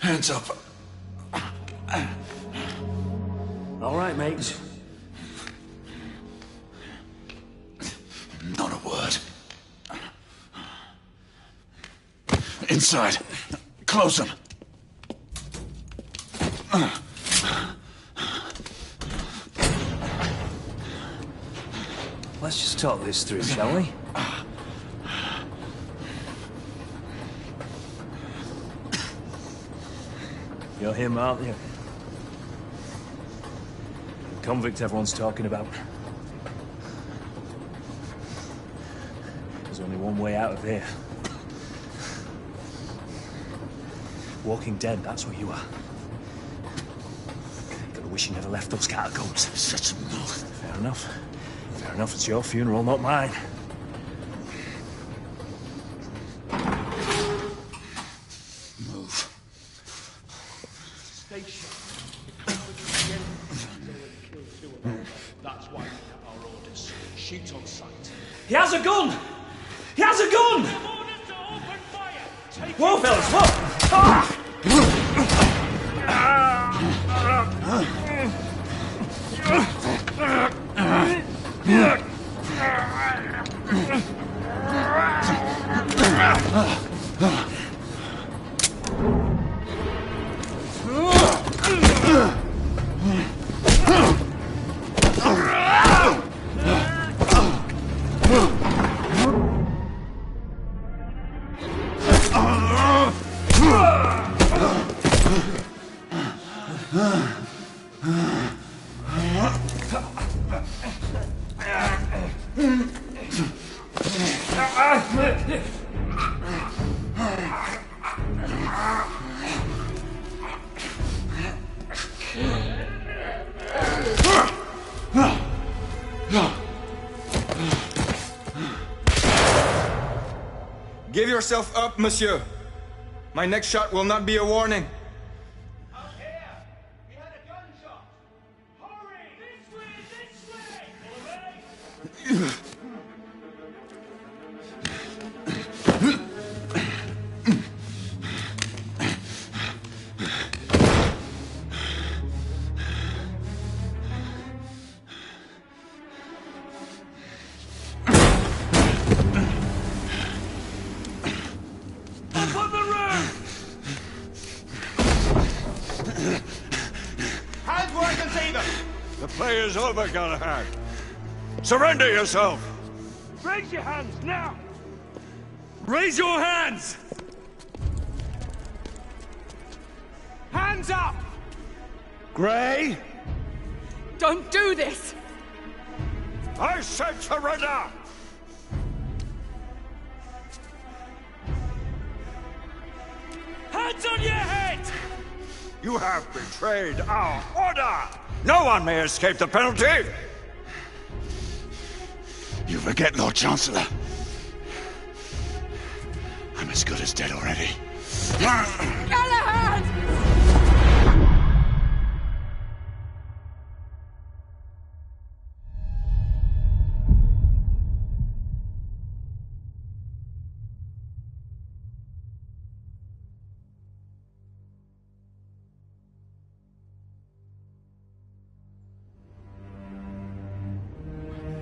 Hands up. All right, mates. Not a word. Inside. Close them. Let's just talk this through, shall we? You're him, aren't you? The convict everyone's talking about. There's only one way out of here. Walking Dead, that's what you are. Gotta wish you never left those catacombs. Such a mouth. Fair enough. Fair enough, it's your funeral, not mine. Move. That's why we have our orders. Shoot on sight. He has a gun! He has a gun! Orders to open fire! Whoa, fellas, whoa! Ah! Give yourself up, monsieur. My next shot will not be a warning. Out here! We had a gunshot! Hurry! This way! All right? The play's over, Galahad. Surrender yourself! Raise your hands, now! Raise your hands! Hands up! Gray, Don't do this! I said surrender! Hands on your head! You have betrayed our order! No one may escape the penalty! You forget, Lord Chancellor. I'm as good as dead already. Galahad!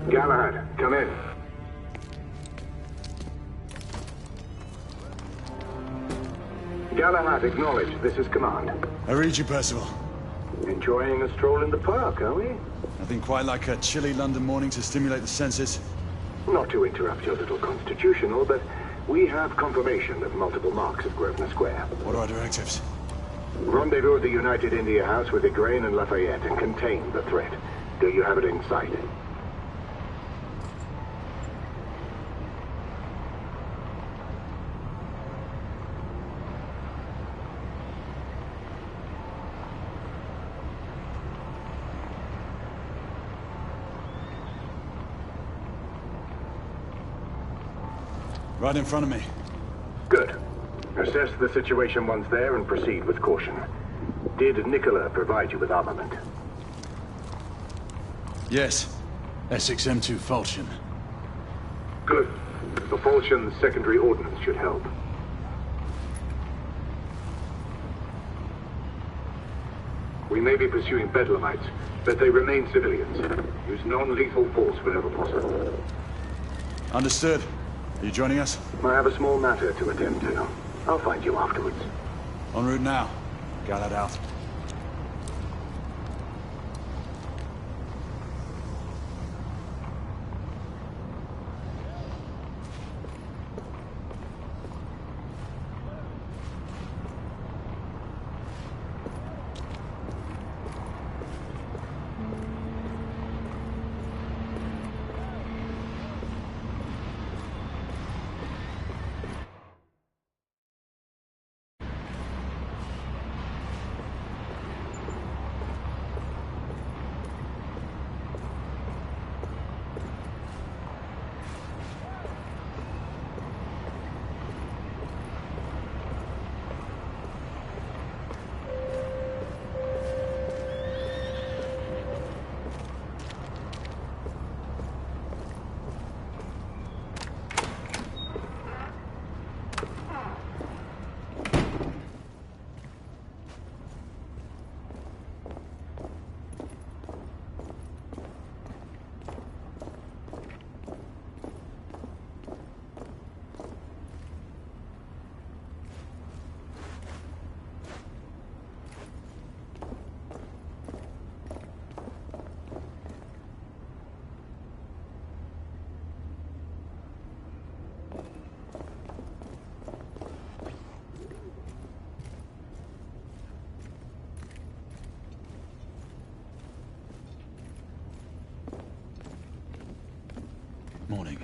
Galahad, come in. Galahad, acknowledge. This is command. I read you, Percival. Enjoying a stroll in the park, are we? Nothing quite like a chilly London morning to stimulate the senses. Not to interrupt your little constitutional, but we have confirmation of multiple marks of Grosvenor Square. What are our directives? Rendezvous at the United India House with Igraine and Lafayette and contain the threat. Do you have it in sight? Right in front of me. Good. Assess the situation once there and proceed with caution. Did Nicola provide you with armament? Yes. Essex M2 Falchion. Good. The Falchion's secondary ordnance should help. We may be pursuing Bedlamites, but they remain civilians. Use non-lethal force whenever possible. Understood. Are you joining us? I have a small matter to attend to. I'll find you afterwards. En route now. Galahad out. Morning.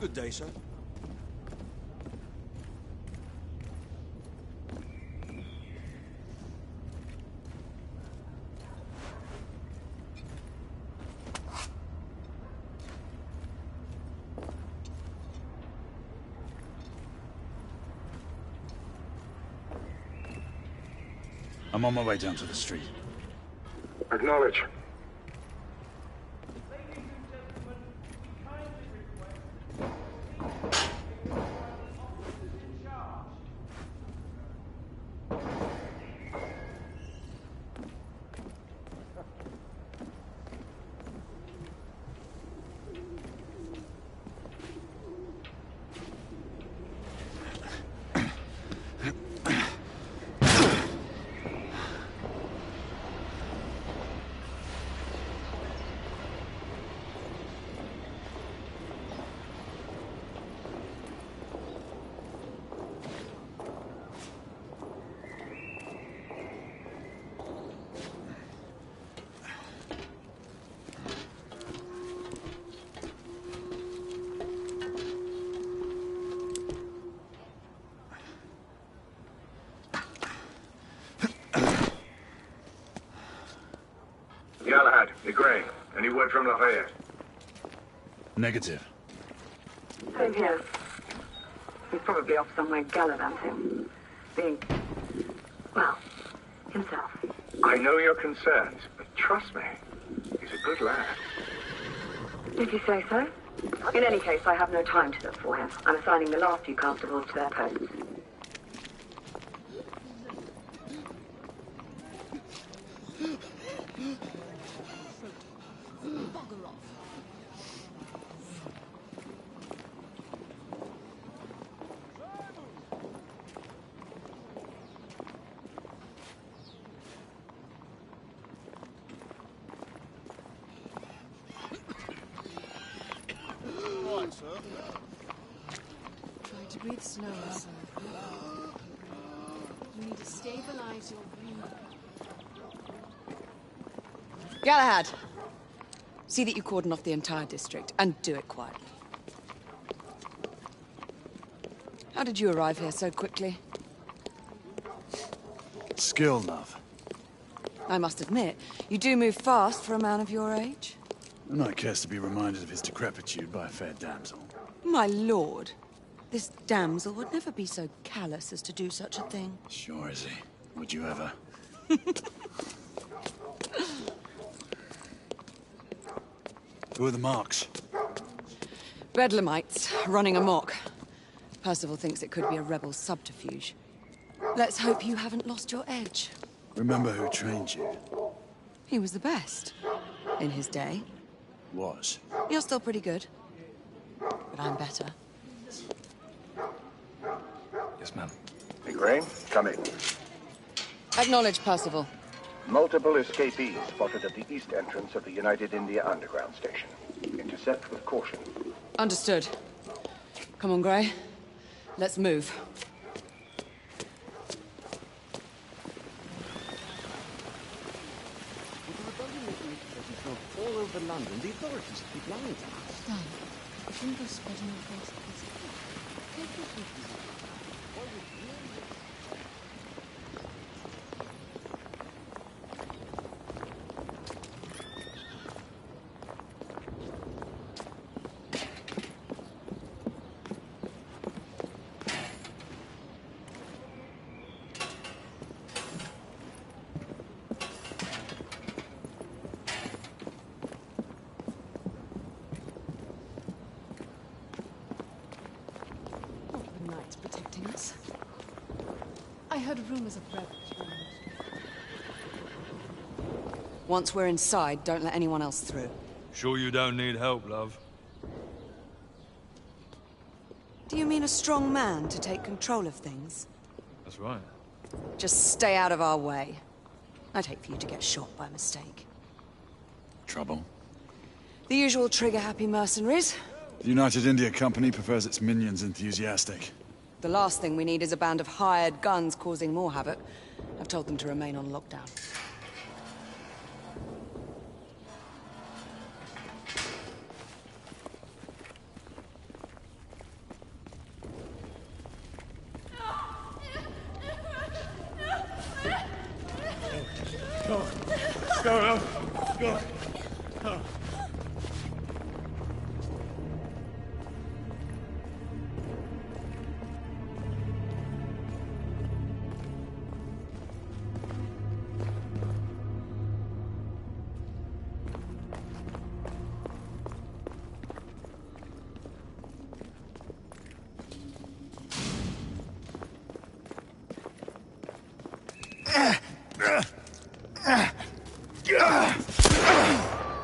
Good day, sir. I'm on my way down to the street. Acknowledge. Galahad, Gray, any word from Lafayette? Negative. Same here. He's probably off somewhere gallivanting. Being, well, himself. I know your concerns, but trust me, he's a good lad. If you say so. In any case, I have no time to look for him. I'm assigning the last few constables to their posts. Try to breathe slower, sir. You need to stabilize your breathing. Galahad! See that you cordon off the entire district, and do it quietly. How did you arrive here so quickly? Skill, love. I must admit, you do move fast for a man of your age. A knight cares to be reminded of his decrepitude by a fair damsel. My lord, this damsel would never be so callous as to do such a thing. Sure is he. Would you ever? Who are the marks? Bedlamites, running amok. Percival thinks it could be a rebel subterfuge. Let's hope you haven't lost your edge. Remember who trained you? He was the best. In his day. Was. You're still pretty good. But I'm better. Yes, ma'am. Gray, come in. Acknowledge, Percival. Multiple escapees spotted at the east entrance of the United India Underground Station. Intercept with caution. Understood. Come on, Gray. Let's move. All over London, the authorities keep lying to us. Done. You shouldn't go spreading your gossip. Take your sweetness. Protecting us. I heard rumors of rebels around. Once we're inside, don't let anyone else through. Sure you don't need help, love? Do you mean a strong man to take control of things? That's right. Just stay out of our way. I'd hate for you to get shot by mistake. Trouble? The usual trigger-happy mercenaries. The United India Company prefers its minions enthusiastic. The last thing we need is a band of hired guns causing more havoc. I've told them to remain on lockdown.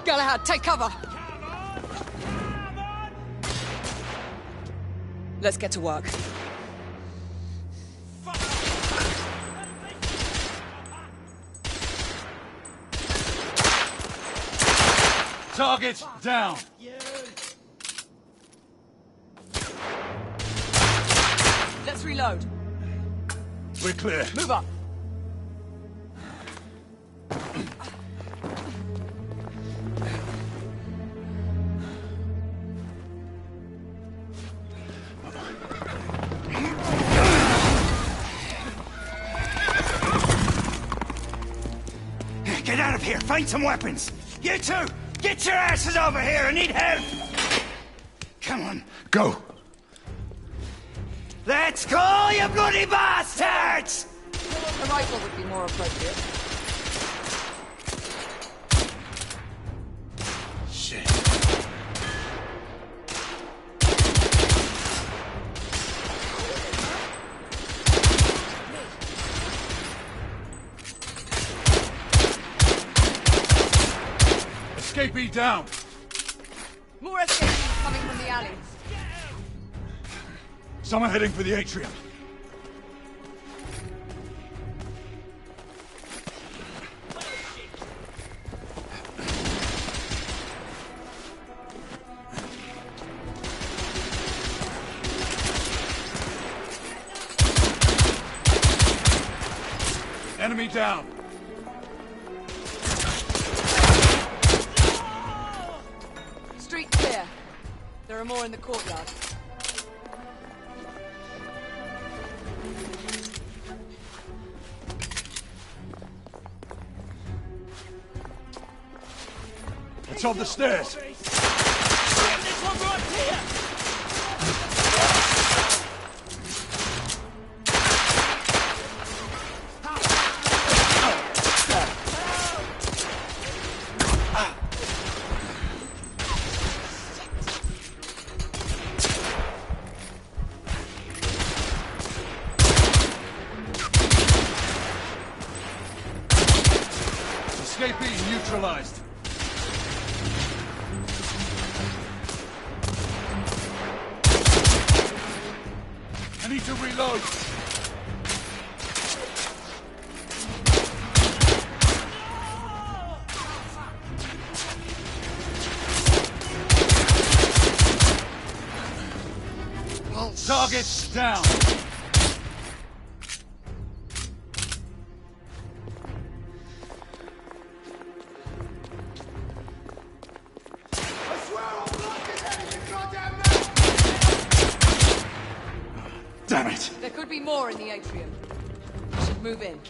Galahad, take cover! Let's get to work. Target down! Let's reload. We're clear. Move up. Get out of here! Find some weapons! You two! Get your asses over here! I need help! Come on. Go! Let's go, you bloody bastards! A rifle would be more appropriate. Shit. Escapee down! More escapees coming from the alley. Someone heading for the atrium. Enemy down! Street clear. There are more in the courtyard. It's on the stairs! This one right here! Escapee neutralized. I need to reload. Target down. Damn it! There could be more in the atrium. We should move in.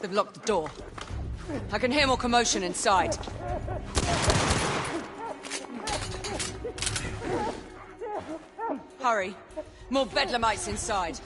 They've locked the door. I can hear more commotion inside. Hurry. More bedlamites inside.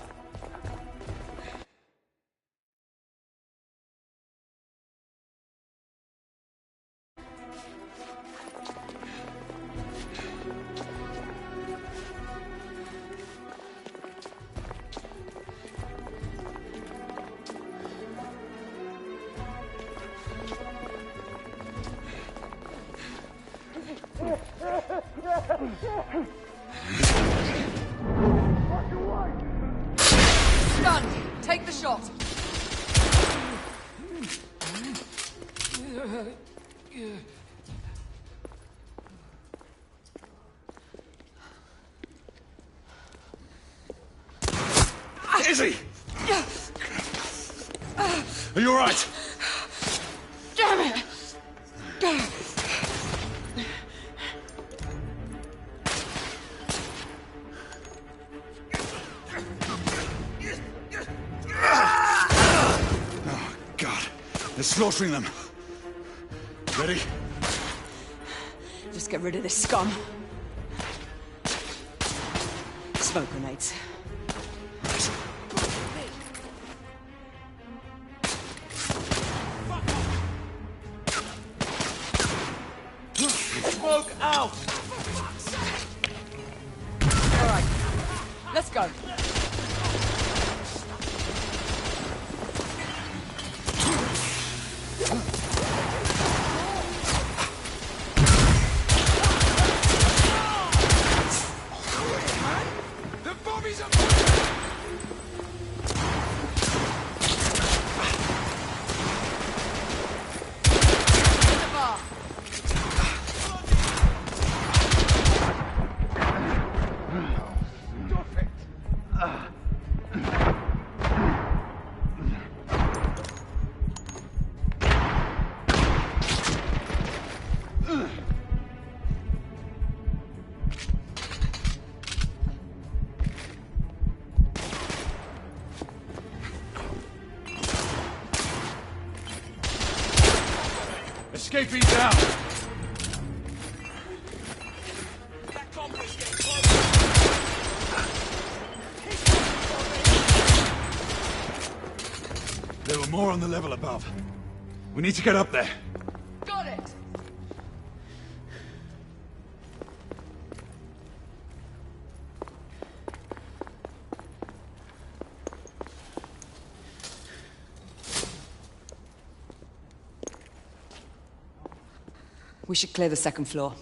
Stunned! Take the shot! Izzy! Are you all right? Damn it! They're slaughtering them. Ready? Just get rid of this scum. Smoke grenades. Smoke out! All right, let's go. Escapee down! That convict's getting closer! There were more on the level above. We need to get up there. Got it! We should clear the second floor.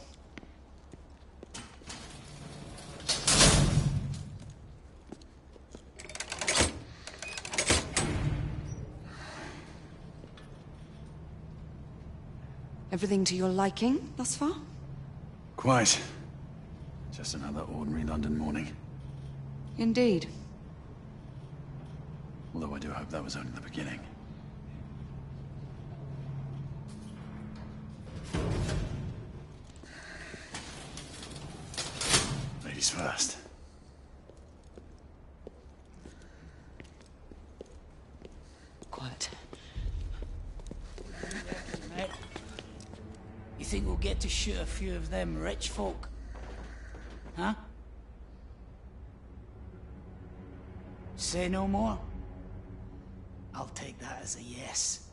Everything to your liking thus far? Quite. Just another ordinary London morning. Indeed. Although I do hope that was only the beginning. Ladies first. Quiet. Mate, you think we'll get to shoot a few of them rich folk? Huh? Say no more? I'll take that as a yes.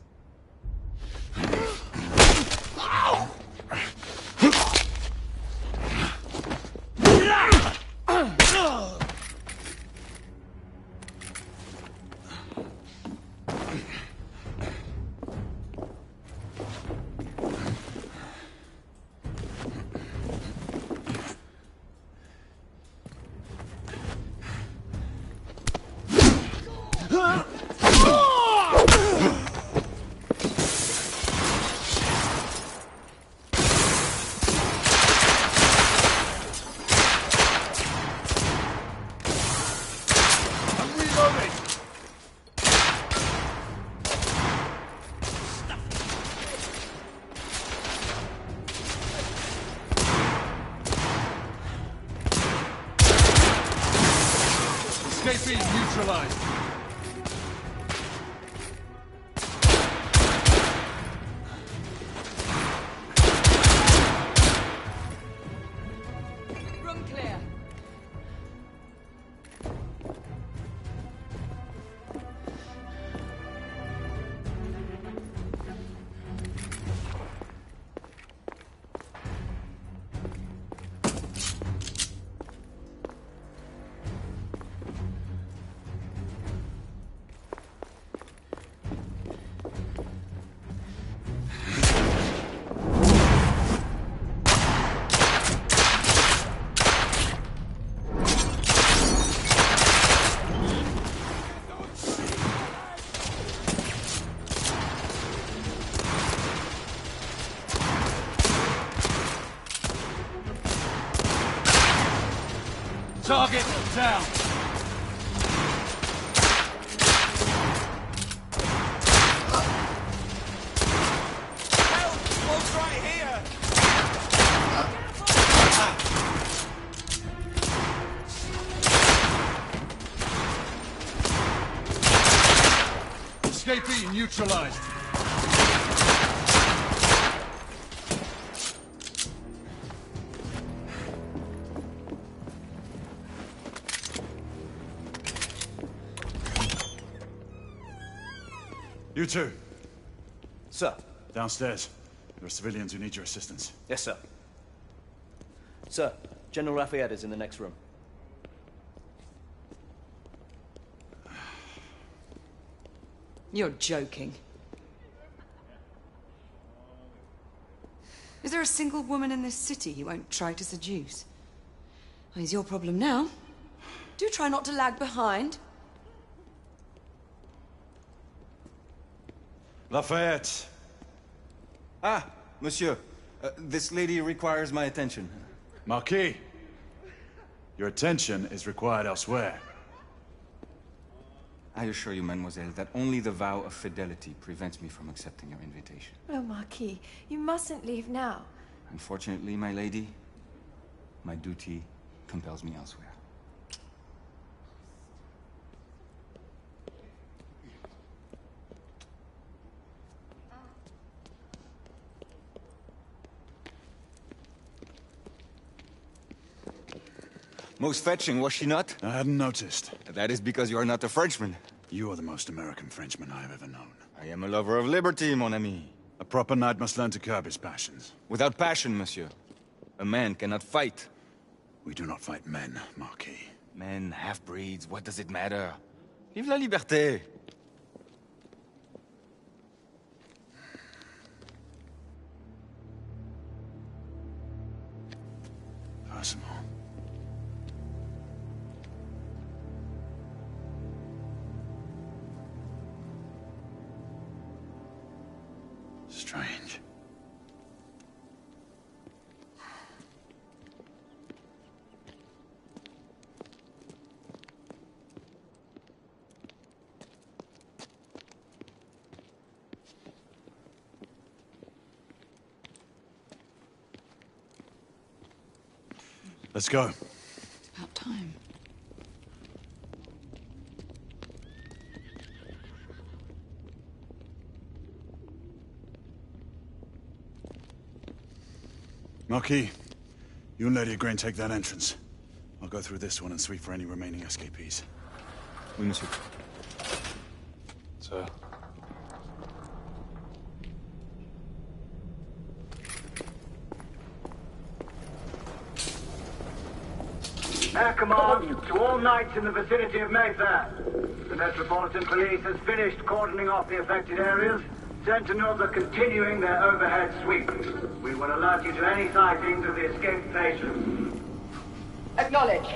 Escapee neutralized. Room clear. Target down. Smoke's right here! Escapee neutralized. You two, Sir. downstairs. There are civilians who need your assistance. Yes, sir. Sir, General Lafayette is in the next room. You're joking. Is there a single woman in this city you won't try to seduce? Well, it's your problem now. Do try not to lag behind. Lafayette! Ah, monsieur. This lady requires my attention. Marquis! Your attention is required elsewhere. I assure you, mademoiselle, that only the vow of fidelity prevents me from accepting your invitation. Oh, Marquis, you mustn't leave now. Unfortunately, my lady, my duty compels me elsewhere. Most fetching, was she not? I hadn't noticed. That is because you are not a Frenchman. You are the most American Frenchman I have ever known. I am a lover of liberty, mon ami. A proper knight must learn to curb his passions. Without passion, monsieur, a man cannot fight. We do not fight men, Marquis. Men, half-breeds, what does it matter? Vive la liberté! Personal. Strange. Let's go. It's about time. Marquis, you and Lady Grain take that entrance. I'll go through this one and sweep for any remaining escapees. Oui, monsieur. Sir. Air command to all knights in the vicinity of Mayfair. The Metropolitan Police has finished cordoning off the affected areas. Sentinels are continuing their overhead sweep. We will alert you to any sightings of the escaped patients. Acknowledge.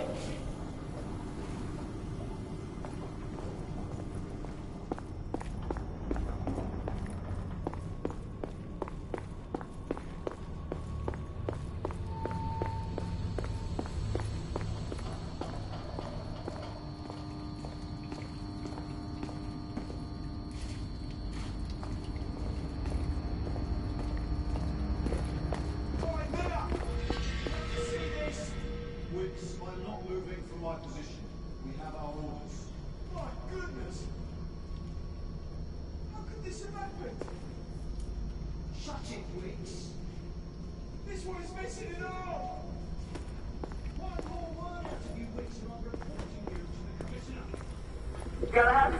Galahad,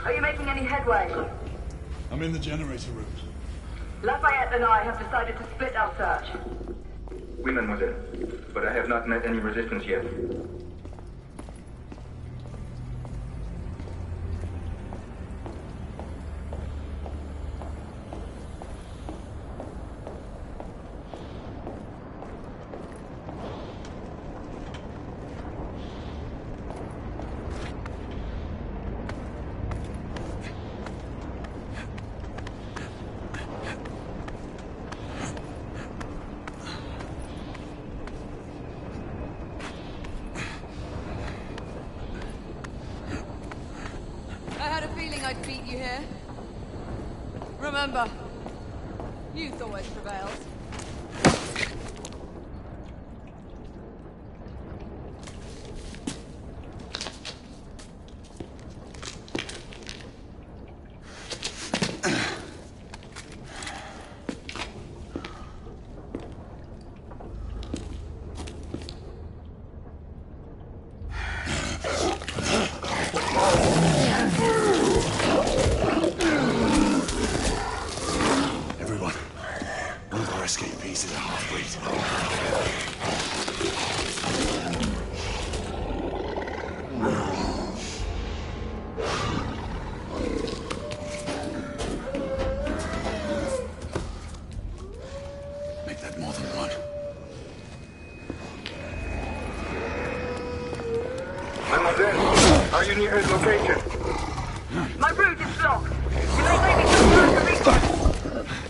are you making any headway? I'm in the generator room. Lafayette and I have decided to split our search. Oui, mademoiselle. But I have not met any resistance yet. I'd beat you here. Remember, youth always prevails. Are you near his location? My route is blocked. You may take me some time to reach it.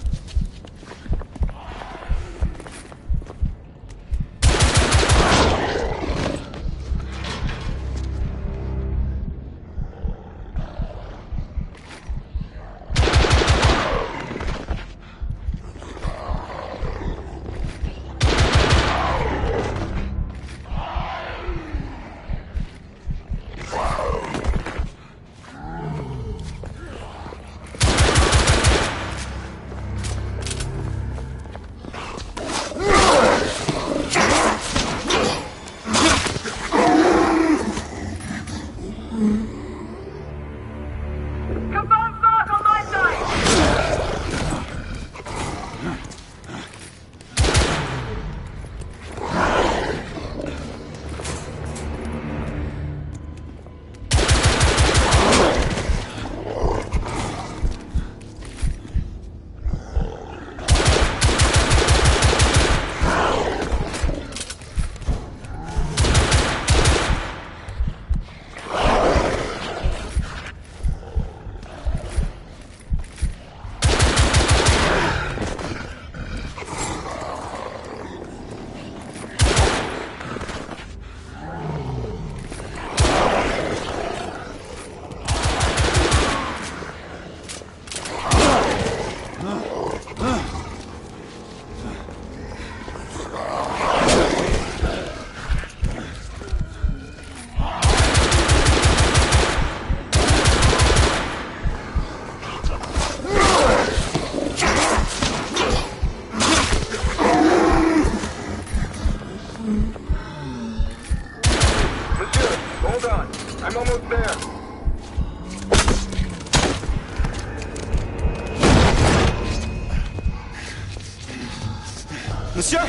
Monsieur?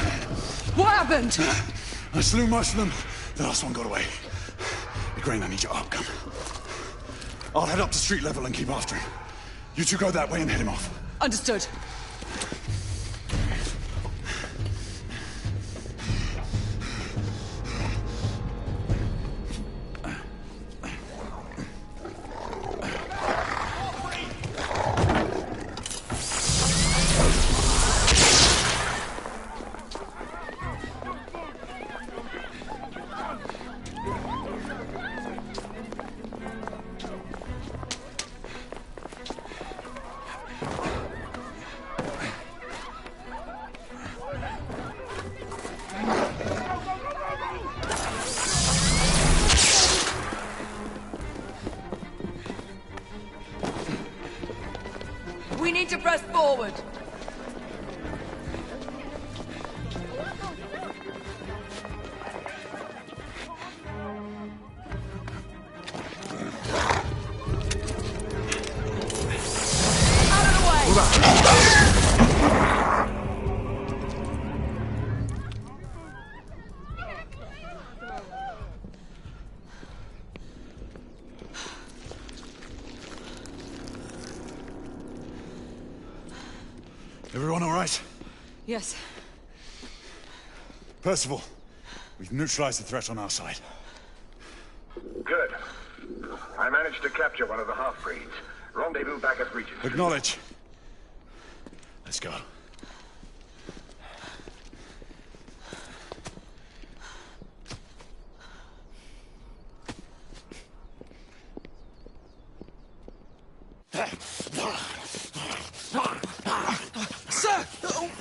What happened? I slew most of them. The last one got away. Igraine, I need your arc gun. I'll head up to street level and keep after him. You two go that way and head him off. Understood. We need to press forward. Out of the way! Everyone all right? Yes. Percival, we've neutralized the threat on our side. Good. I managed to capture one of the half-breeds. Rendezvous back at Regent. Acknowledge. Let's go. Sir!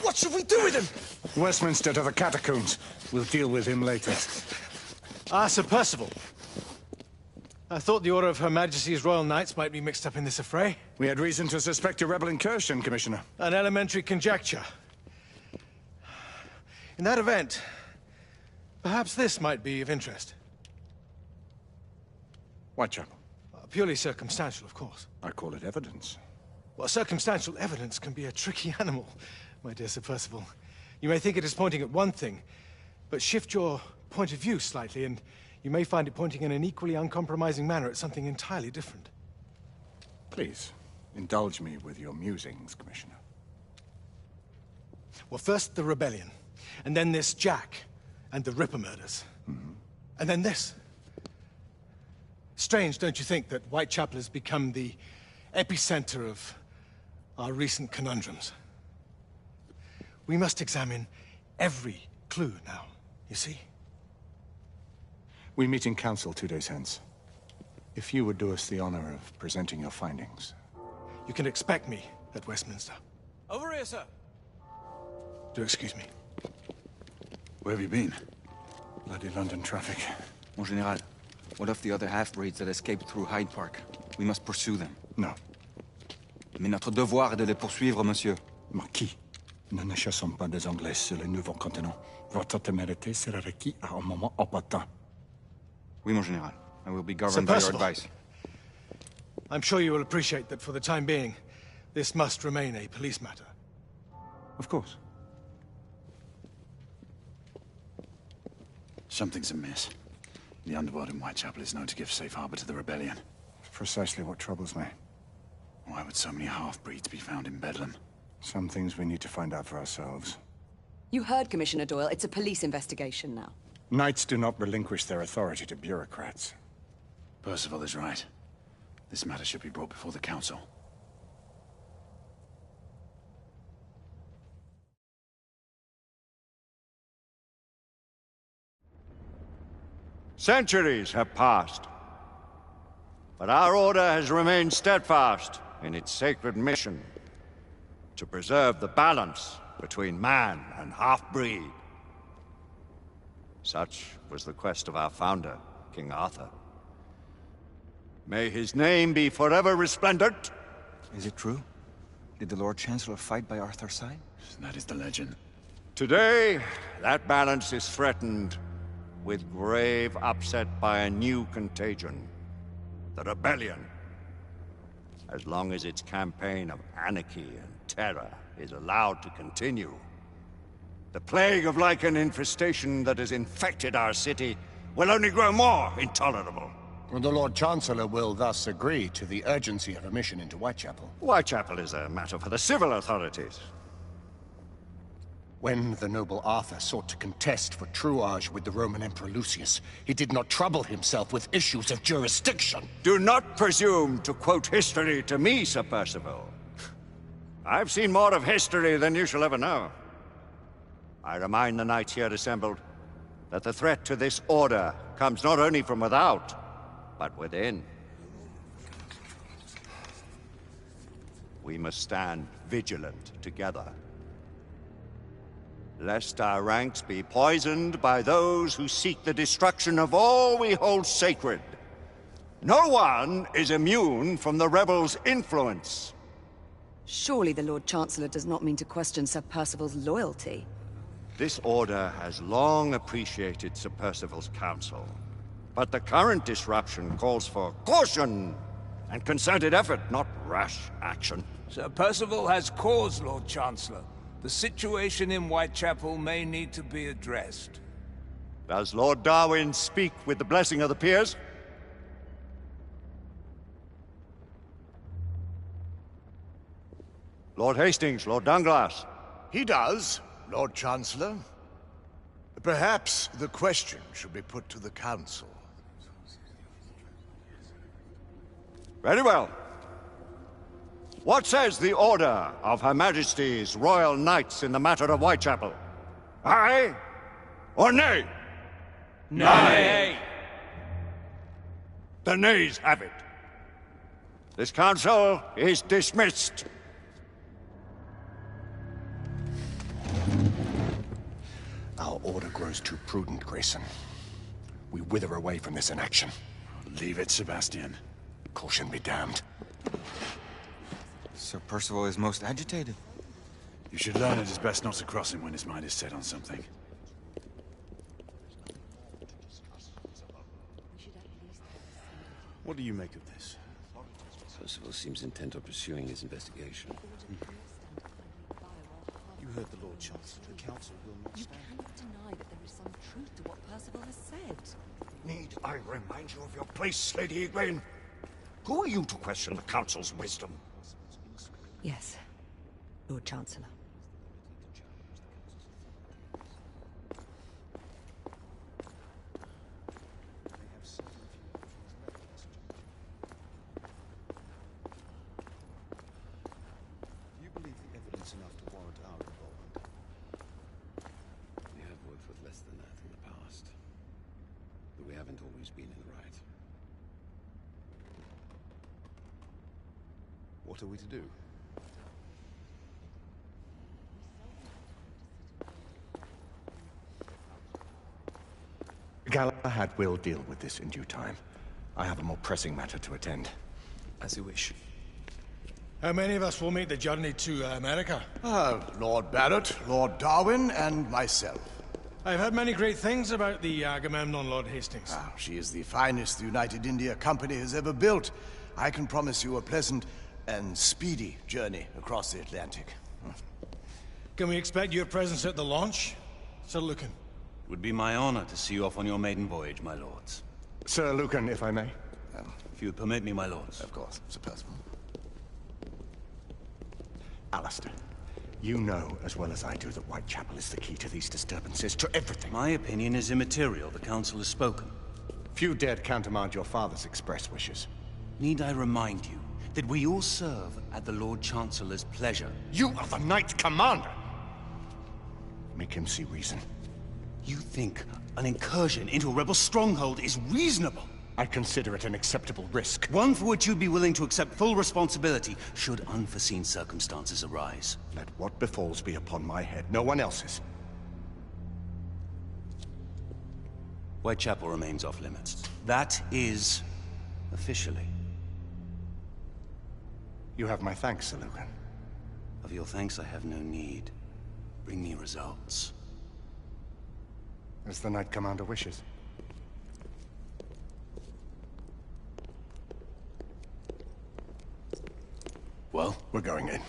What should we do with him? Westminster to the catacombs. We'll deal with him later. Ah, Sir Percival. I thought the Order of Her Majesty's Royal Knights might be mixed up in this affray. We had reason to suspect a rebel incursion, Commissioner. An elementary conjecture. In that event, perhaps this might be of interest. Whitechapel. Purely circumstantial, of course. I call it evidence. Well, circumstantial evidence can be a tricky animal, my dear Sir Percival. You may think it is pointing at one thing, but shift your point of view slightly, and you may find it pointing in an equally uncompromising manner at something entirely different. Please, indulge me with your musings, Commissioner. Well, first the rebellion, and then this Jack, and the Ripper murders. And then this. Strange, don't you think, that Whitechapel has become the epicenter of our recent conundrums? We must examine every clue now, you see? We meet in council 2 days hence. If you would do us the honor of presenting your findings. You can expect me at Westminster. Over here, sir. Do excuse me. Where have you been? Bloody London traffic. Mon Général, what of the other half-breeds that escaped through Hyde Park? We must pursue them. No. Mais notre devoir est de les poursuivre, monsieur. Marquis, nous ne chassons pas des Anglais sur le nouveau continent. Votre témérité sera requis à un moment opportun. Oui, mon Général. I will be Sir governed by your Percival. advice. I'm sure you will appreciate that for the time being, this must remain a police matter. Of course. Something's amiss. The underworld in Whitechapel is known to give safe harbor to the rebellion. Precisely what troubles me. Why would so many half-breeds be found in Bedlam? Some things we need to find out for ourselves. You heard Commissioner Doyle. It's a police investigation now. Knights do not relinquish their authority to bureaucrats. Percival is right. This matter should be brought before the council. Centuries have passed, but our order has remained steadfast in its sacred mission to preserve the balance between man and half-breed. Such was the quest of our founder, King Arthur. May his name be forever resplendent. Is it true? Did the Lord Chancellor fight by Arthur's side? That is the legend. Today, that balance is threatened with grave upset by a new contagion, the rebellion. As long as its campaign of anarchy and terror is allowed to continue, the plague of Lycan infestation that has infected our city will only grow more intolerable. The Lord Chancellor will thus agree to the urgency of a mission into Whitechapel. Whitechapel is a matter for the civil authorities. When the noble Arthur sought to contest for truage with the Roman Emperor Lucius, he did not trouble himself with issues of jurisdiction. Do not presume to quote history to me, Sir Percival. I've seen more of history than you shall ever know. I remind the knights here assembled that the threat to this order comes not only from without, but within. We must stand vigilant together, lest our ranks be poisoned by those who seek the destruction of all we hold sacred. No one is immune from the rebels' influence. Surely the Lord Chancellor does not mean to question Sir Percival's loyalty. This order has long appreciated Sir Percival's counsel, but the current disruption calls for caution and concerted effort, not rash action. Sir Percival has cause, Lord Chancellor. The situation in Whitechapel may need to be addressed. Does Lord Darwin speak with the blessing of the peers? Lord Hastings, Lord Dunglass. He does, Lord Chancellor. Perhaps the question should be put to the Council. Very well. What says the Order of Her Majesty's Royal Knights in the matter of Whitechapel? Aye or nay? Nay. The nays have it. This council is dismissed. Our order grows too prudent, Grayson. We wither away from this inaction. Leave it, Sebastian. Caution be damned. Sir Percival is most agitated. You should learn it is best not to cross him when his mind is set on something. What do you make of this? Percival seems intent on pursuing his investigation. You heard the Lord Chancellor. The Council will not You stand. cannot deny that there is some truth to what Percival has said. Need I remind you of your place, Lady Egwene? Who are you to question the Council's wisdom? Yes, Lord Chancellor. haven't always been in the right. What are we to do? Galahad will deal with this in due time. I have a more pressing matter to attend. As you wish. How many of us will make the journey to America? Lord Barrett, Lord Darwin, and myself. I've heard many great things about the Agamemnon, Lord Hastings. She is the finest the United India Company has ever built. I can promise you a pleasant and speedy journey across the Atlantic. Can we expect your presence at the launch, Sir Lucan? It would be my honor to see you off on your maiden voyage, my lords. Sir Lucan, if I may. If you would permit me, my lords. Of course, Sir Percival. Alistair, you know as well as I do that Whitechapel is the key to these disturbances, to everything. My opinion is immaterial. The Council has spoken. Few dared countermand your father's express wishes. Need I remind you that we all serve at the Lord Chancellor's pleasure? You are the Knight Commander! Make him see reason. You think an incursion into a rebel stronghold is reasonable? I consider it an acceptable risk. One for which you'd be willing to accept full responsibility should unforeseen circumstances arise. Let what befalls be upon my head, no one else's. Whitechapel remains off limits. That is officially. You have my thanks, Sir Lucan. Of your thanks I have no need. Bring me results. As the Knight Commander wishes. Well, we're going in.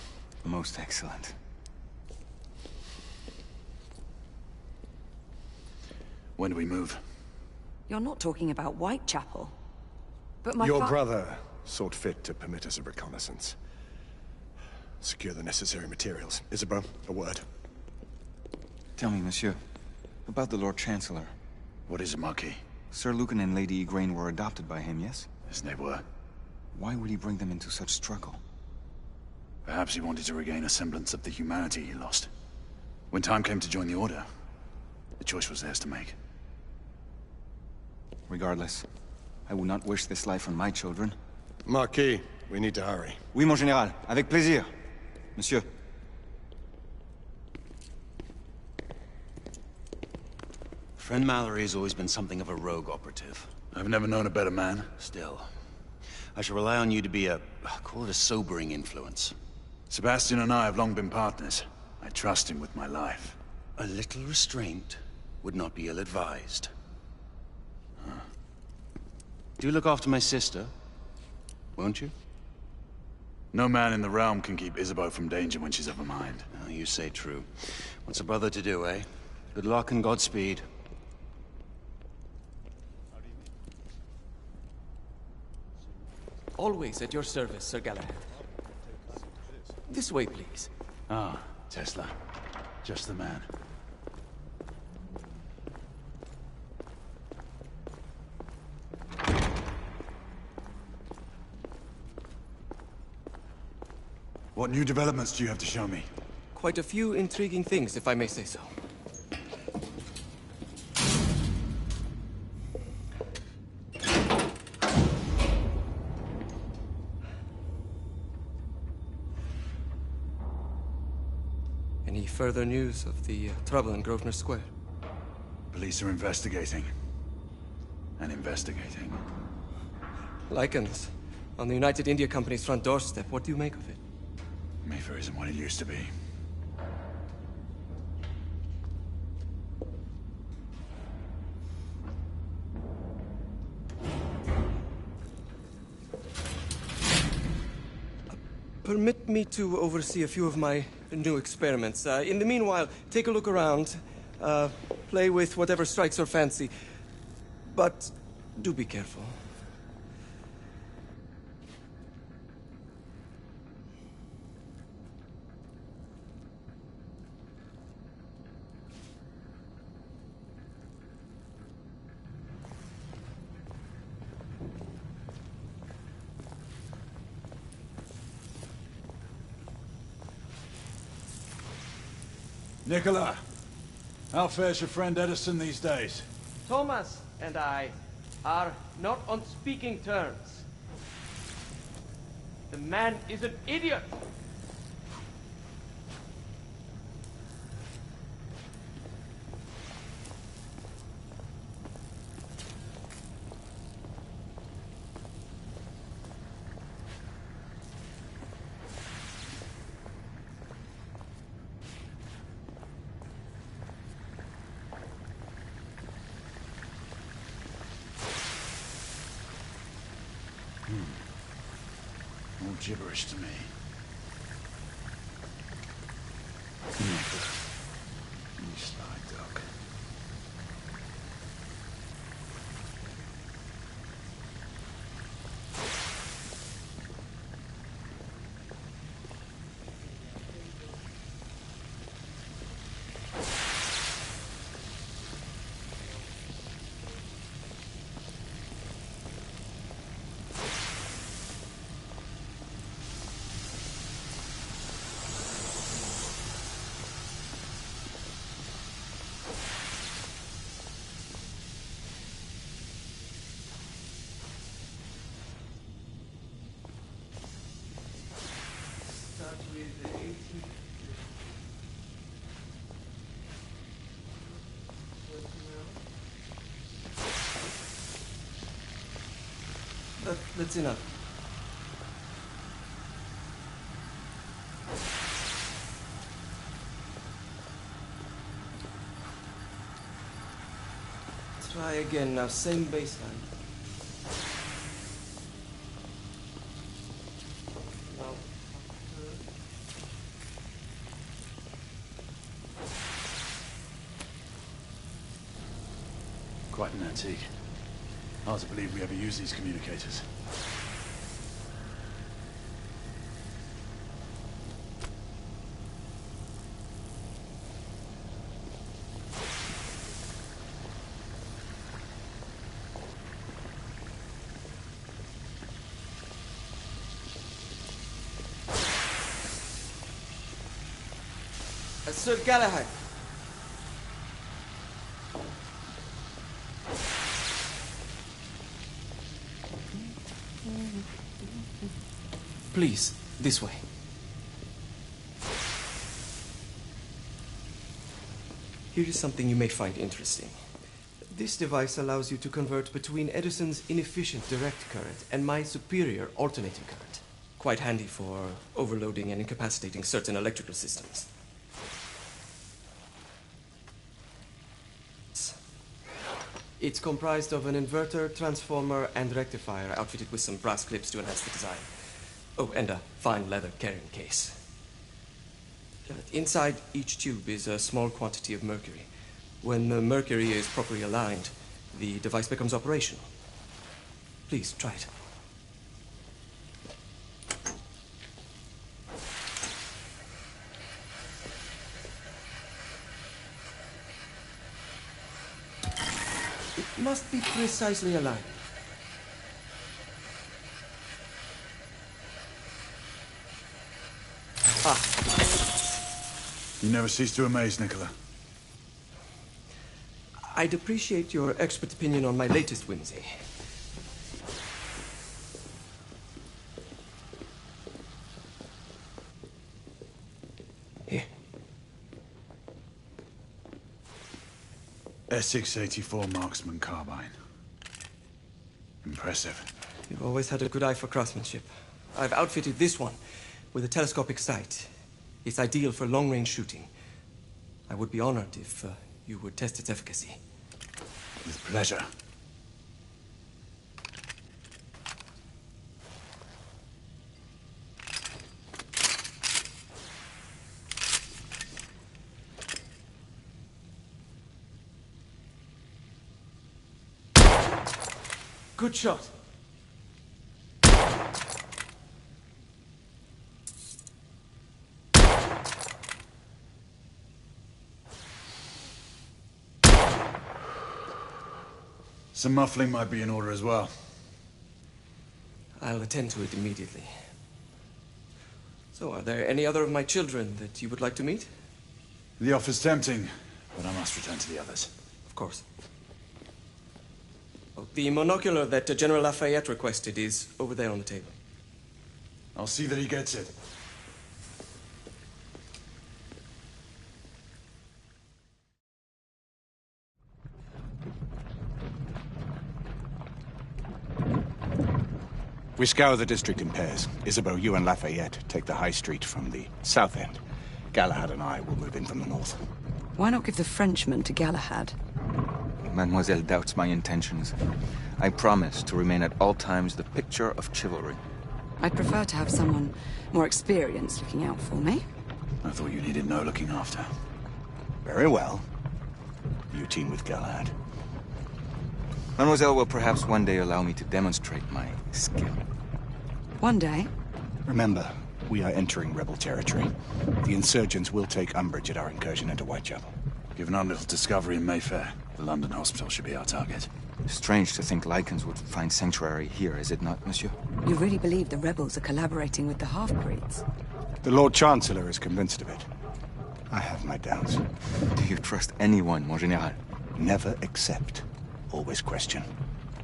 Most excellent. When do we move? You're not talking about Whitechapel. But my Your brother sought fit to permit us a reconnaissance. Secure the necessary materials. Isabeau, a word. Tell me, monsieur, about the Lord Chancellor. What is it, Marquis? Sir Lucan and Lady Igraine were adopted by him, yes? Yes, they were. Why would he bring them into such struggle? Perhaps he wanted to regain a semblance of the humanity he lost. When time came to join the Order, the choice was theirs to make. Regardless, I would not wish this life on my children. Marquis, we need to hurry. Oui, mon général. Avec plaisir. Monsieur. Friend Mallory has always been something of a rogue operative. I've never known a better man. Still, I shall rely on you to be call it a sobering influence. Sebastian and I have long been partners. I trust him with my life. A little restraint would not be ill-advised. Do look after my sister, won't you? No man in the realm can keep Isabeau from danger when she's of a mind. Oh, you say true. What's a brother to do, eh? Good luck and Godspeed. Always at your service, Sir Galahad. This way, please. Ah, Tesla. Just the man. What new developments do you have to show me? Quite a few intriguing things, if I may say so. Any further news of the trouble in Grosvenor Square? Police are investigating. And investigating. Lycans, on the United India Company's front doorstep. What do you make of it? Mayfair isn't what it used to be. Permit me to oversee a few of my new experiments. In the meanwhile, take a look around. Play with whatever strikes your fancy. But do be careful. Nicola, how fares your friend Edison these days? Thomas and I are not on speaking terms. The man is an idiot! All gibberish to me. Never. You sly duck. That's enough. Try again now, same baseline. Now. Quite an antique. Hard to believe we ever use these communicators. Sir Galahad. Please, this way. Here is something you may find interesting. This device allows you to convert between Edison's inefficient direct current and my superior alternating current. Quite handy for overloading and incapacitating certain electrical systems. It's comprised of an inverter, transformer, and rectifier outfitted with some brass clips to enhance the design. Oh, and a fine leather carrying case. Inside each tube is a small quantity of mercury. When the mercury is properly aligned, the device becomes operational. Please, try it. It must be precisely aligned. You never cease to amaze, Nicola. I'd appreciate your expert opinion on my latest whimsy. Here. S684 Marksman Carbine. Impressive. You've always had a good eye for craftsmanship. I've outfitted this one with a telescopic sight. It's ideal for long-range shooting. I would be honored if you would test its efficacy. With pleasure. Good shot. Some muffling might be in order as well. I'll attend to it immediately. So, are there any other of my children that you would like to meet? The offer's tempting, but I must return to the others. Of course. Oh, the monocular that General Lafayette requested is over there on the table. I'll see that he gets it. We scour the district in pairs. Isabeau, you and Lafayette take the high street from the south end. Galahad and I will move in from the north. Why not give the Frenchman to Galahad? Mademoiselle doubts my intentions. I promise to remain at all times the picture of chivalry. I'd prefer to have someone more experienced looking out for me. I thought you needed no looking after. Very well. You team with Galahad. Mademoiselle will perhaps one day allow me to demonstrate my skill. One day? Remember, we are entering rebel territory. The insurgents will take umbrage at our incursion into Whitechapel. Given our little discovery in Mayfair, the London hospital should be our target. Strange to think Lycans would find sanctuary here, is it not, monsieur? You really believe the rebels are collaborating with the half-breeds? The Lord Chancellor is convinced of it. I have my doubts. Do you trust anyone, mon général? Never accept. Always question.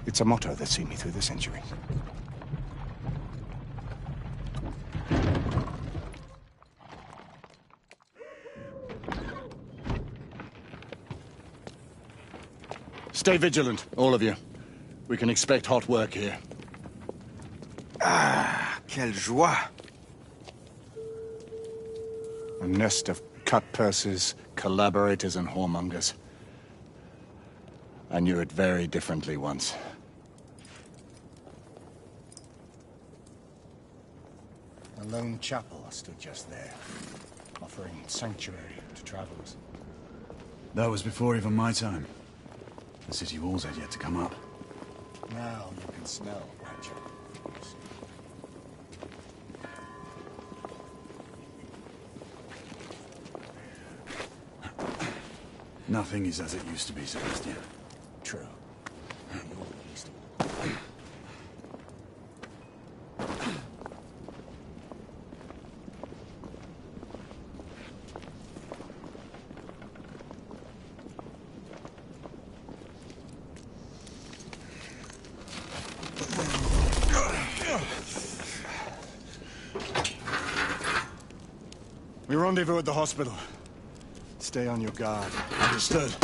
It's a motto that's seen me through the centuries. Stay vigilant, all of you. We can expect hot work here. Ah, quelle joie! A nest of cut-pursers, collaborators, and whoremongers. I knew it very differently once. A lone chapel stood just there, offering sanctuary to travelers. That was before even my time. The city walls had yet to come up. Now you can smell Whitechapel. Nothing is as it used to be, Sebastian. True. We rendezvous at the hospital. Stay on your guard. Understood.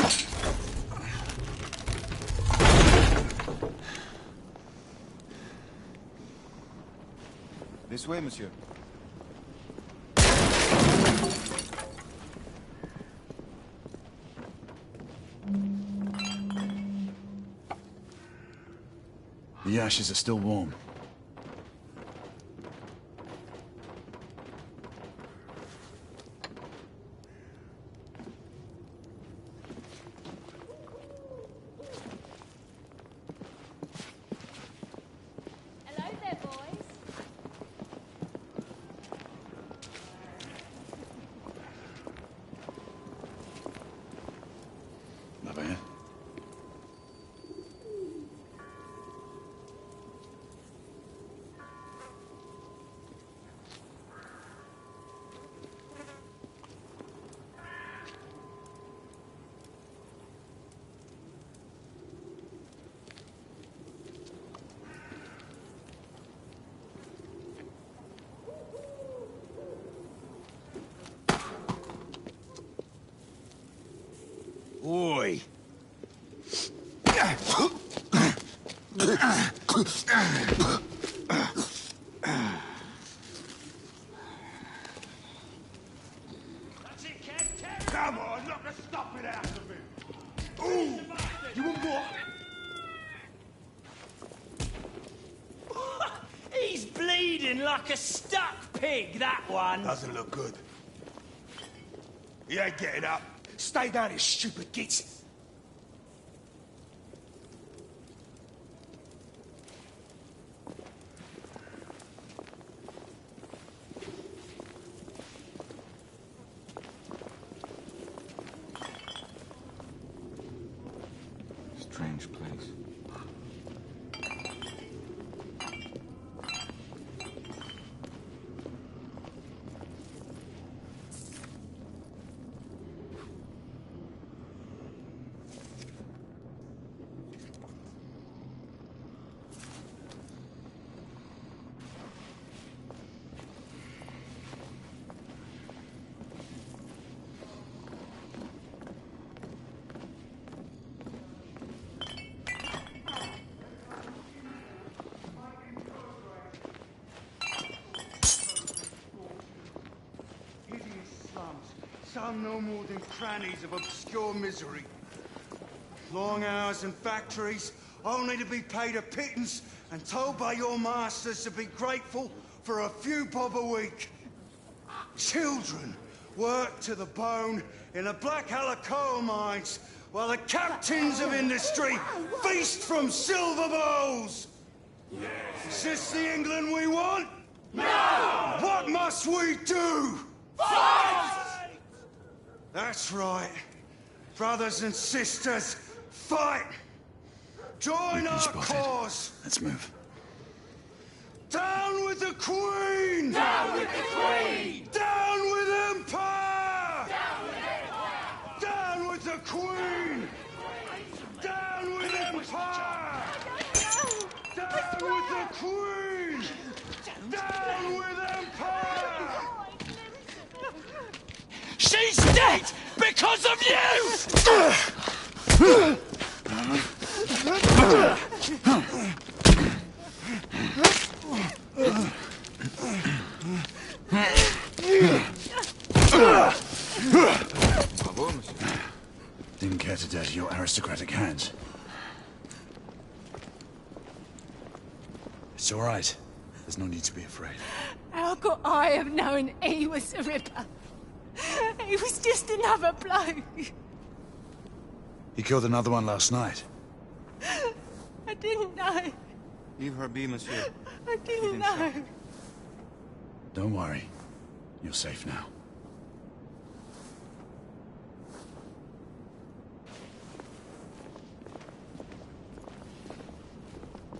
This way, monsieur. The ashes are still warm. Oi! Come on, knock the stuffing out of him! Ooh! You want more? He's bleeding like a stuck pig, that one. Doesn't look good. He ain't getting up. Stay down, you stupid git. Strange place. become no more than crannies of obscure misery. Long hours in factories, only to be paid a pittance and told by your masters to be grateful for a few bob a week. Children work to the bone in the Blackhallow coal mines, while the captains of industry feast from silver bowls. Is this the England we want? No! What must we do? Fight! That's right. Brothers and sisters, fight! Join our cause! Let's move. Down with the Queen! Down with the Queen! Down with Empire! Down with the Queen! Down with Empire! Down with the Queen! Down with Empire! She's dead because of Didn't care to dirty your aristocratic hands. It's all right. There's no need to be afraid. How could I have known he was the Ripper? He was just another bloke. He killed another one last night. I didn't know. Leave her be, monsieur. I didn't know. Don't worry. You're safe now.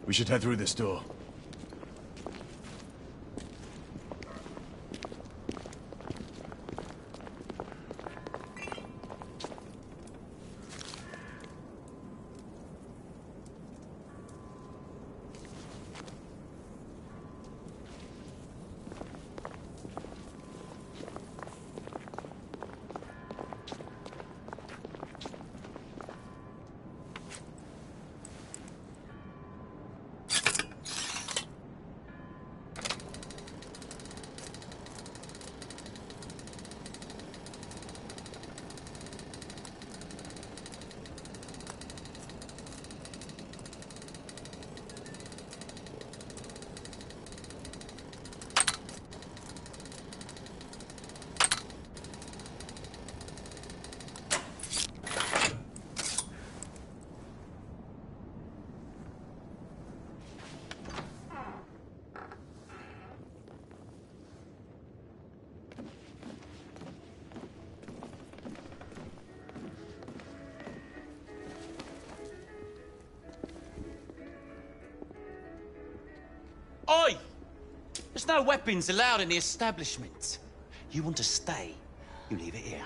We should head through this door. Oi! There's no weapons allowed in the establishment. You want to stay, you leave it here.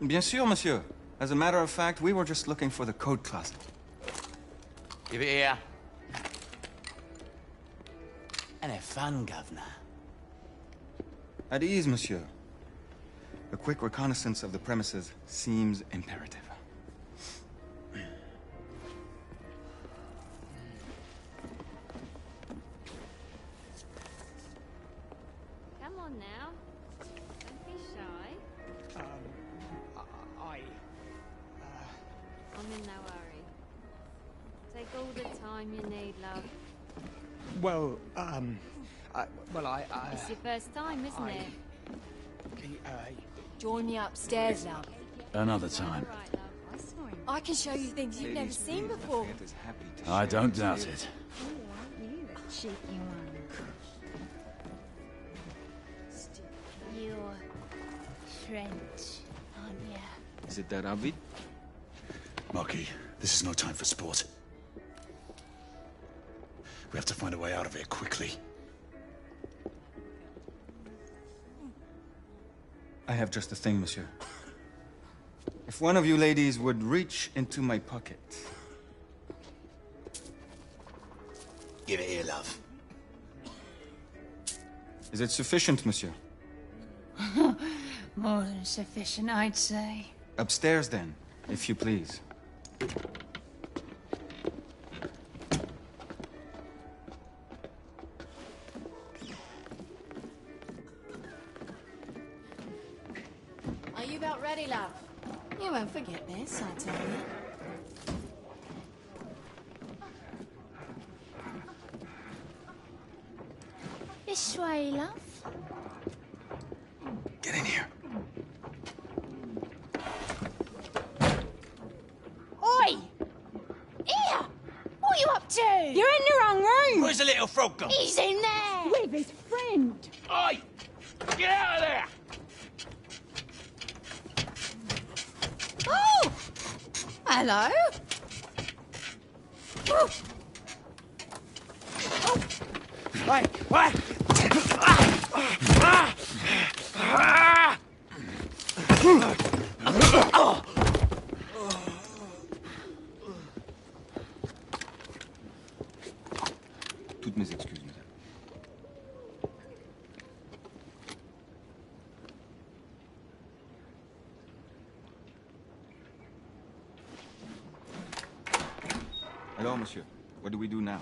Bien sûr, monsieur. As a matter of fact, we were just looking for the code closet. Give it here. And have fun, governor. At ease, monsieur. A quick reconnaissance of the premises seems imperative. Come on now. Don't be shy. I'm in no hurry. Take all the time you need, love. Well, It's your first time, isn't it? Join me upstairs, love. Another time. I can show you things you've never seen before. I don't doubt it. Cheeky one. You're French, aren't you? Is it that obvious? Marquis, this is no time for sport. We have to find a way out of here quickly. I have just the thing, monsieur. If one of you ladies would reach into my pocket. Give it here, love. Is it sufficient, monsieur? More than sufficient, I'd say. Upstairs, then, if you please. Are you Seatbelt ready, love. You won't forget this, I tell you. This way, love. Get in here. Oi! Here! What are you up to? You're in the wrong room! Where's the little frog gone? He's in there! With his friend! Oi! Get out of there! Oh! Hello? Oh. Wait! Wait! Toutes mes excuses, madame. Hello, monsieur. What do we do now?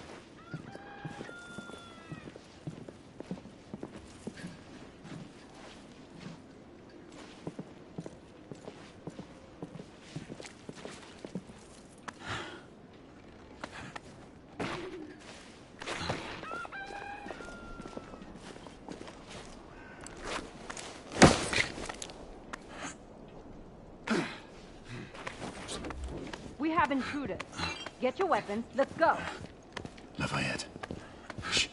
We have intruders. Get your weapons. Let's go. Lafayette. Shh.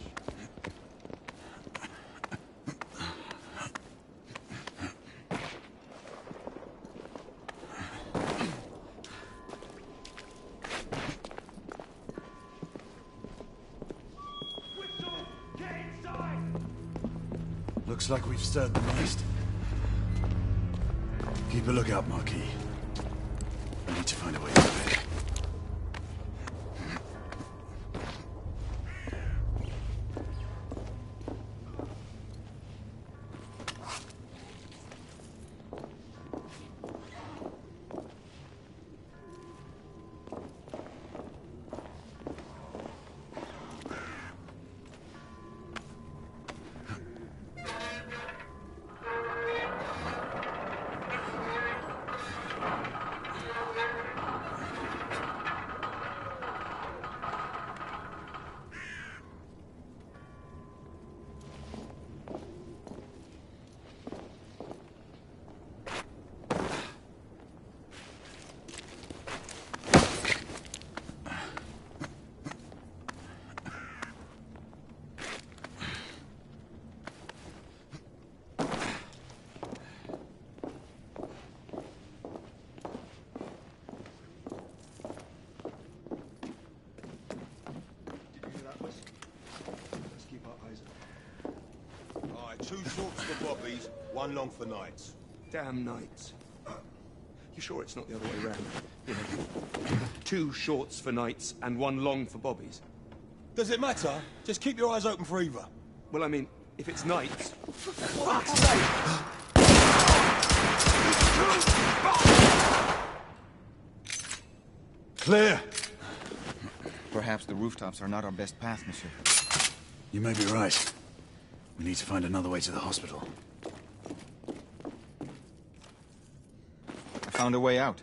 Looks like we've stirred the nest. Keep a lookout, Marquis. I need to find a way out of it. Two shorts for bobbies, one long for knights. Damn knights. You sure it's not the other way round? You know, 2 shorts for knights and 1 long for bobbies. Does it matter? Just keep your eyes open for either. Well, I mean, if it's knights... Clear! Perhaps the rooftops are not our best path, monsieur. You may be right. We need to find another way to the hospital. I found a way out.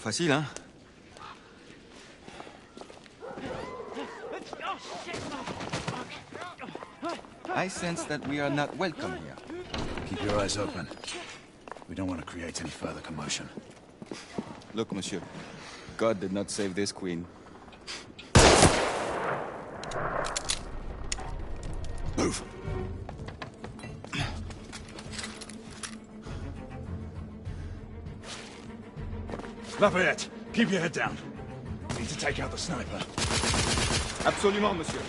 Facile, hein? I sense that we are not welcome here. Keep your eyes open. We don't want to create any further commotion. Look, monsieur. God did not save this queen. Move. Lafayette, keep your head down. We need to take out the sniper. Absolument, monsieur.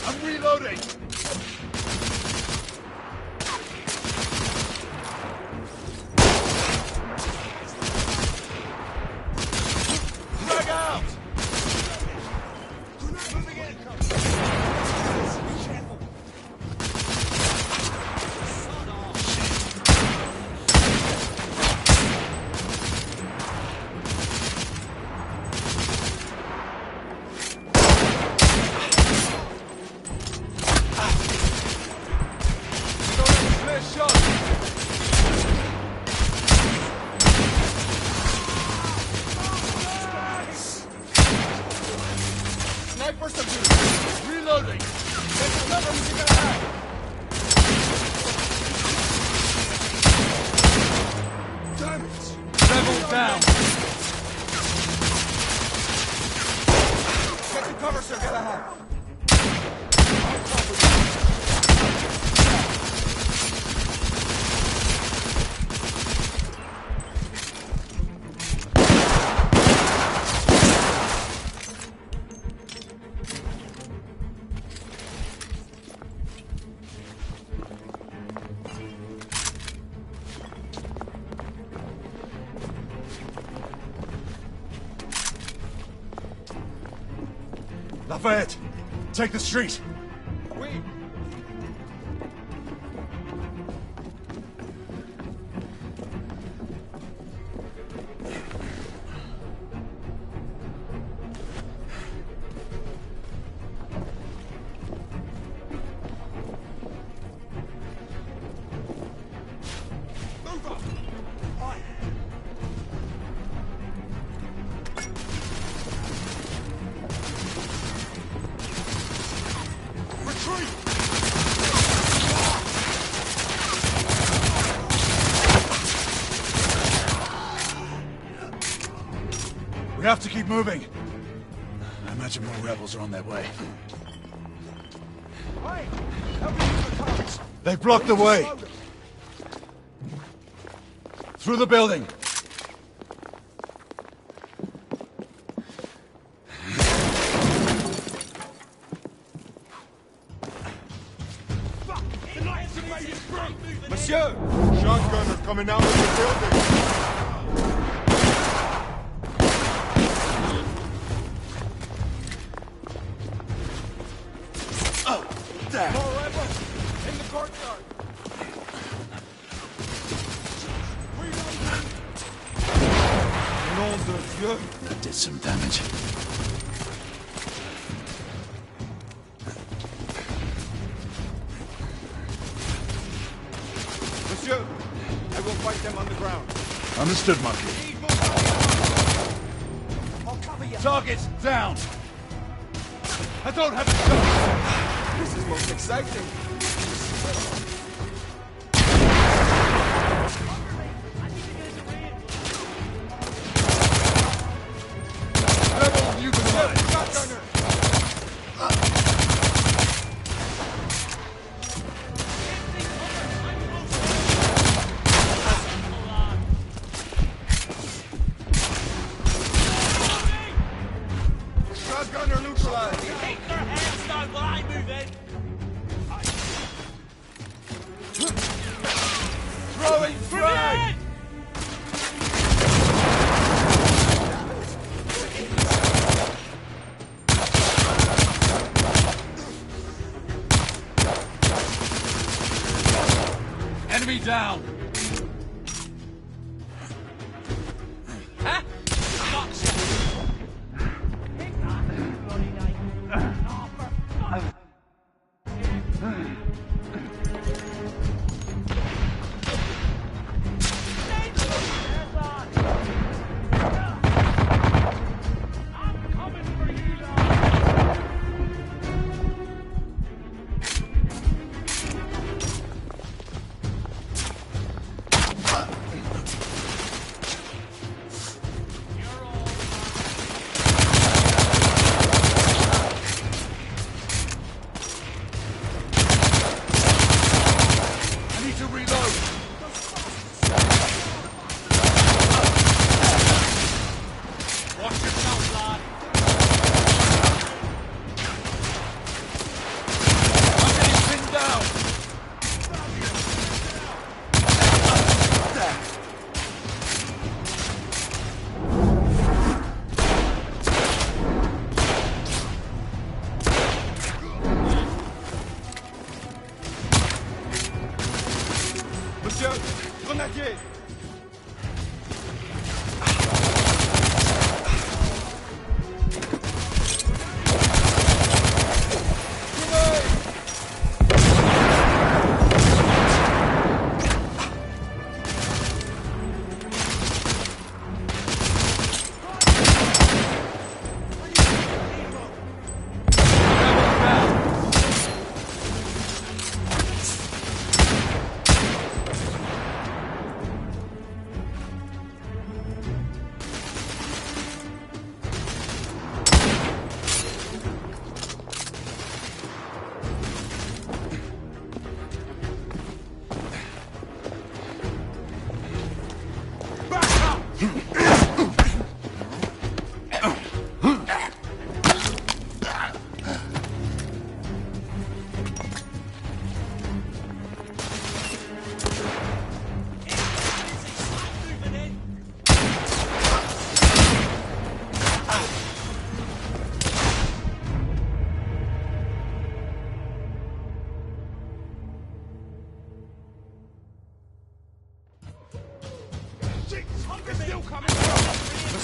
I'm reloading! Drag out! Sniper subdued! Reloading! Get the cover you're gonna have! Damn it! Level down! Get the cover, sir, get a hand! Lafayette, take the street. Oui. We have to keep moving. I imagine more rebels are on their way. They blocked the way. Through the building. Monsieur! Shotgunners coming out of the building! There! More rebels! In the courtyard! Nom de Dieu! That did some damage. Monsieur, I will fight them on the ground. Understood, Monkey. Targets down! I don't have a gun! This is most exciting. Rebel, you can run! Shotgunner! Shotgunner neutralized! Keep their hands down while I move in! Throwing frag! Enemy down! Huh? Gotcha!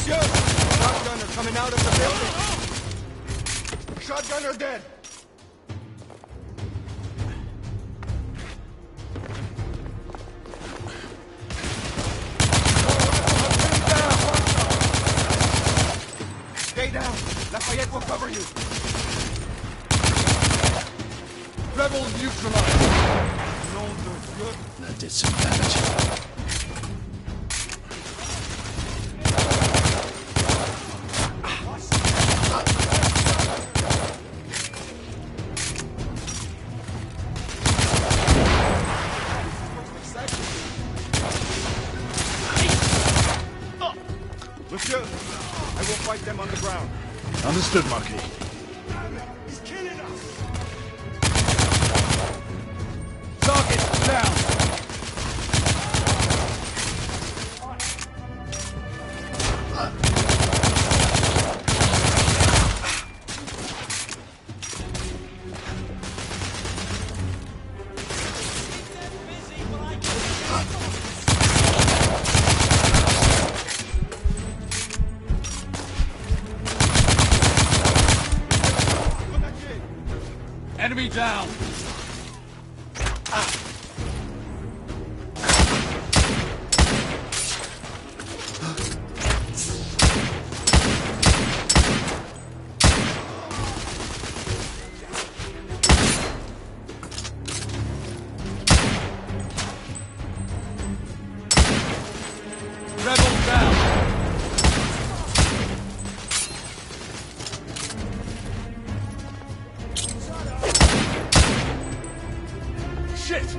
Monsieur! Shotgunner coming out of the building! Shotgunner dead! Stay down! Lafayette will cover you! Rebels neutralized! That did some damage. Monsieur, I will fight them on the ground. Understood, Marquis. He's killing us! Target down! Enemy down! Rebels down! Shit!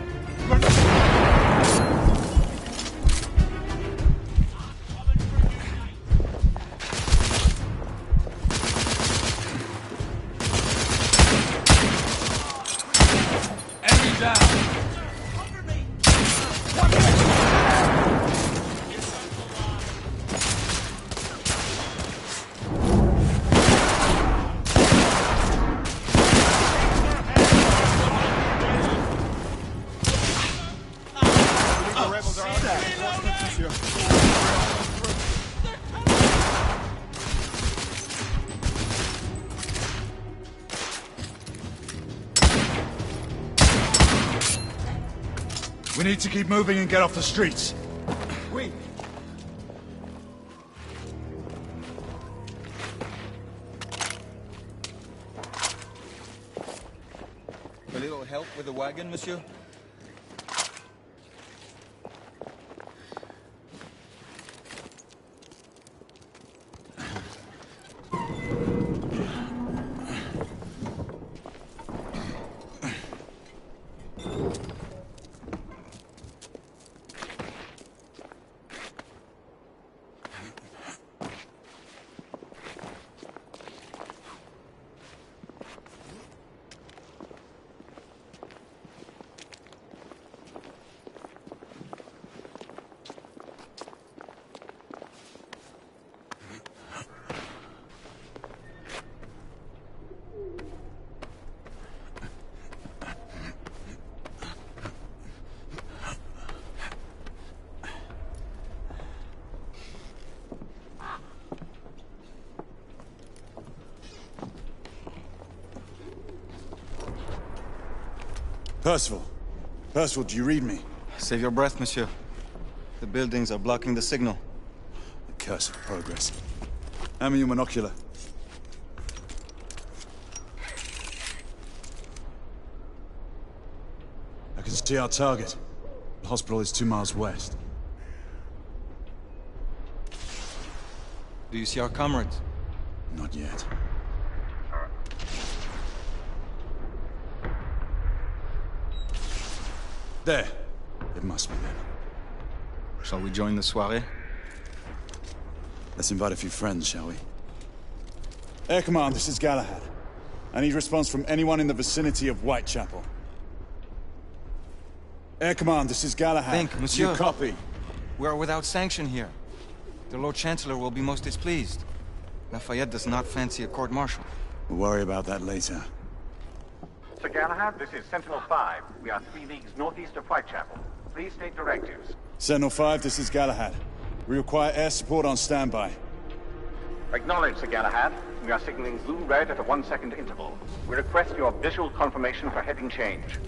Enemy down! We need to keep moving and get off the streets. Oui. A little help with the wagon, monsieur? Percival. Percival, do you read me? Save your breath, monsieur. The buildings are blocking the signal. The curse of progress. Hand me your monocular. I can see our target. The hospital is 2 miles west. Do you see our comrades? Not yet. There. It must be them. Shall we join the soirée? Let's invite a few friends, shall we? Air Command, this is Galahad. I need response from anyone in the vicinity of Whitechapel. Air Command, this is Galahad. Think, monsieur. You copy? We are without sanction here. The Lord Chancellor will be most displeased. Lafayette does not fancy a court-martial. We'll worry about that later. Sir Galahad, this is Sentinel-5. We are 3 leagues northeast of Whitechapel. Please state directives. Sentinel-5, this is Galahad. We require air support on standby. Acknowledge, Sir Galahad. We are signaling blue-red at a 1-second interval. We request your visual confirmation for heading change.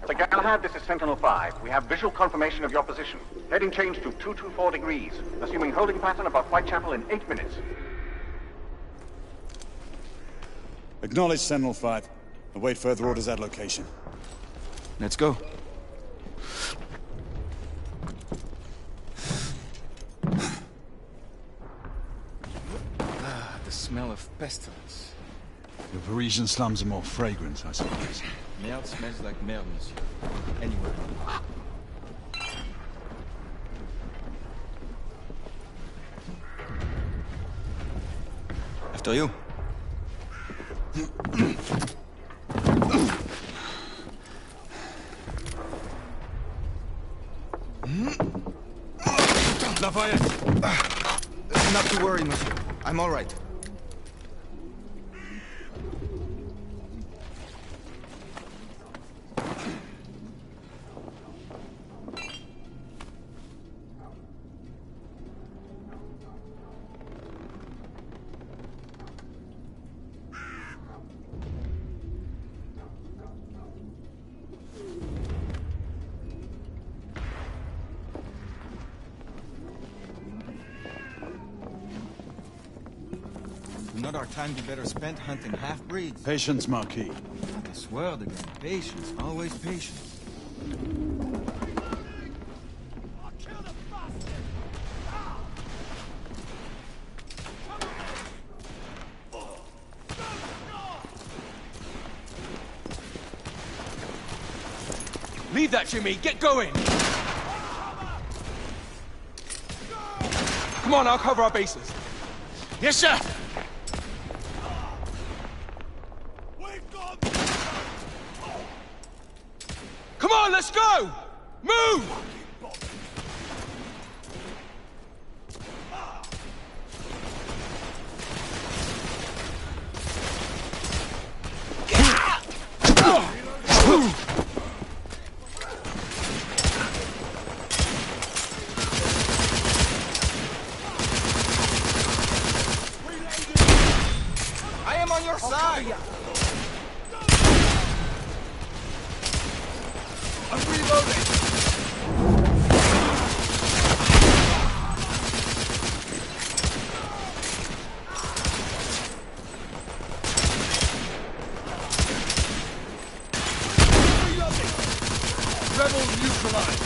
Sir Galahad, this is Sentinel-5. We have visual confirmation of your position. Heading change to 224 degrees. Assuming holding pattern above Whitechapel in 8 minutes. Acknowledge, Sentinel-5. Await further orders at location. Let's go. The smell of pestilence. The Parisian slums are more fragrant, I suppose. Merde smells like merde, monsieur. Anywhere. After you. Lafayette! Not to worry, monsieur. I'm all right. Not our time be better spent hunting half-breeds. Patience, Marquis. I swear to God, patience, always patience. Leave that, Jimmy! Get going! Come on, I'll cover our bases. Yes, sir! Come on, let's go! Move! I am on your side! I'm reloading! Rebels neutralized!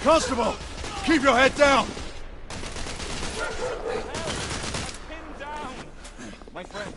Constable! Keep your head down! Pin down! My friend,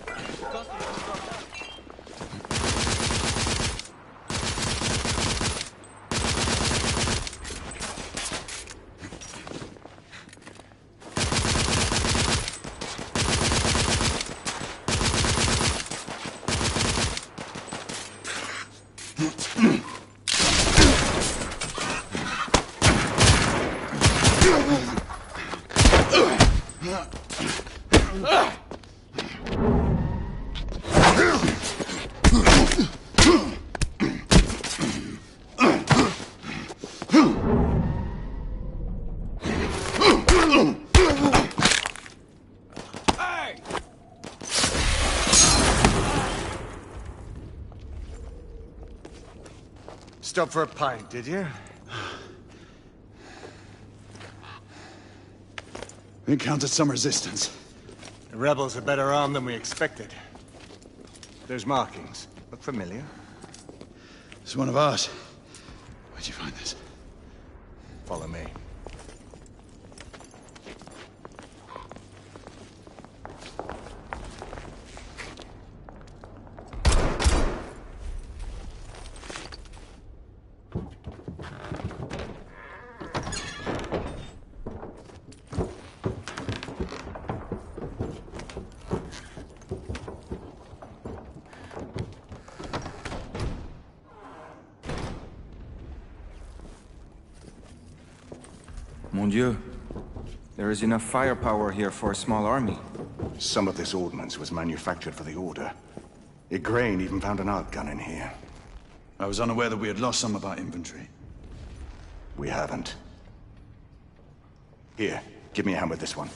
Stop for a pint, did you? We encountered some resistance. The rebels are better armed than we expected. There's markings. Look familiar. It's one of ours. Where'd you find this? Follow me. Mon Dieu. There is enough firepower here for a small army. Some of this ordnance was manufactured for the Order. Igraine even found an arc gun in here. I was unaware that we had lost some of our inventory. We haven't. Here, give me a hand with this one.